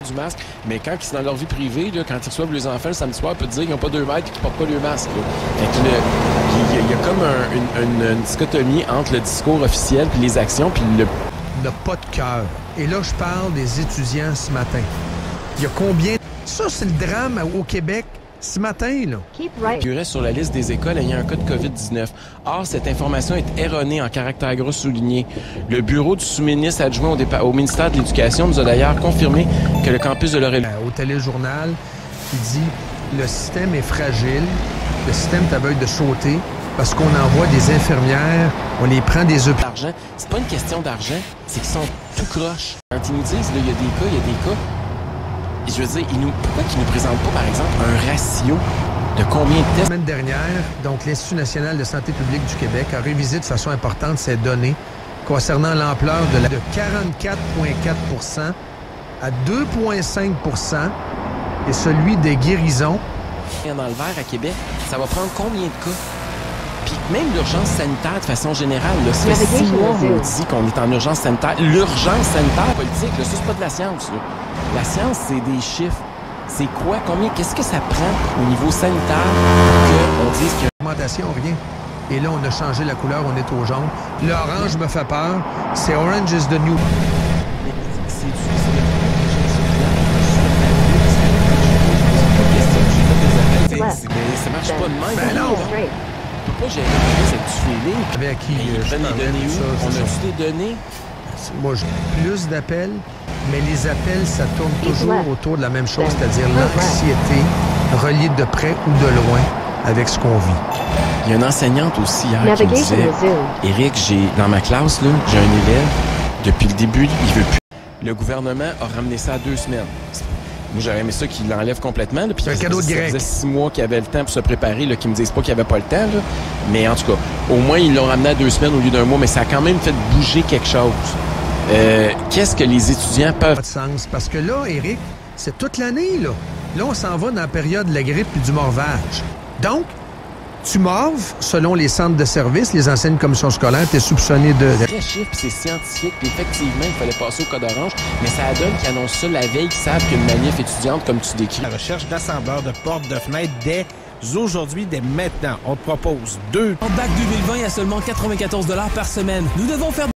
du masque, mais quand ils sont dans leur vie privée, là, quand ils reçoivent les enfants le samedi soir, ils peuvent dire qu'ils n'ont pas 2 mètres et qu'ils ne portent pas le masque. Il y a comme une dichotomie entre le discours officiel et les actions, puis le... n'a pas de cœur. Et là, je parle des étudiants ce matin. Il y a combien... Ça, c'est le drame au Québec ce matin, là. Figurait sur la liste des écoles ayant un cas de COVID-19. Or, cette information est erronée en caractère gros souligné. Le bureau du sous-ministre adjoint au ministère de l'Éducation nous a d'ailleurs confirmé que le campus de Laurier... Au téléjournal, qui dit « Le système est fragile, le système est à veille de sauter parce qu'on envoie des infirmières, on les prend des hôpitaux. » C'est pas une question d'argent, c'est qu'ils sont tout croches. Quand ils nous disent, là, il y a des cas, je veux dire, pourquoi qu'ils ne nous présentent pas, par exemple, un ratio de combien de tests? La semaine dernière, donc, l'Institut national de santé publique du Québec a révisé de façon importante ces données concernant l'ampleur de 44,4 à 2,5 et celui des guérisons. Dans le vert à Québec, ça va prendre combien de cas? Puis même l'urgence sanitaire, de façon générale, là, ça fait 6 mois qu'on dit qu'on est en urgence sanitaire. L'urgence sanitaire politique, là, ça, c'est pas de la science. Là. La science, c'est des chiffres. C'est quoi? Combien? Qu'est-ce que ça prend au niveau sanitaire pour qu'on dise qu'il y a une augmentation, rien. Et là, on a changé la couleur, on est au jaune. L'orange me fait peur. C'est Orange is the new. Ça marche pas de même. Ben non! On peut pas gérer cette tuile. Avec qui je prends les données où? On a-tu des données? Moi, j'ai plus d'appels, mais les appels, ça tourne toujours autour de la même chose, c'est-à-dire l'anxiété reliée de près ou de loin avec ce qu'on vit. Il y a une enseignante aussi hier qui me disait, Éric, dans ma classe, là, j'ai un élève, depuis le début, il veut plus. Le gouvernement a ramené ça à 2 semaines. Moi, j'aurais aimé ça qu'il l'enlève complètement. Là, puis un cadeau de grec. Ça faisait 6 mois qu'il avait le temps pour se préparer, qu'ils me disent pas qu'il n'y avait pas le temps. Là. Mais en tout cas, au moins, ils l'ont ramené à 2 semaines au lieu d'1 mois, mais ça a quand même fait bouger quelque chose. Qu'est-ce que les étudiants peuvent... Pas de sens, parce que là, Éric, c'est toute l'année, là. Là, on s'en va dans la période de la grippe et du morvage. Donc, tu morves, selon les centres de services, les anciennes commissions scolaires, tu es soupçonné de... C'est très chiffre, c'est scientifique, puis effectivement, il fallait passer au code orange, mais ça donne qu'ils annoncent ça la veille, qu'ils savent qu'une manif étudiante, comme tu décris. La recherche d'assembleurs de portes de fenêtres dès aujourd'hui, dès maintenant. On te propose 2. En bac 2020, il y a seulement 94 $ par semaine. Nous devons faire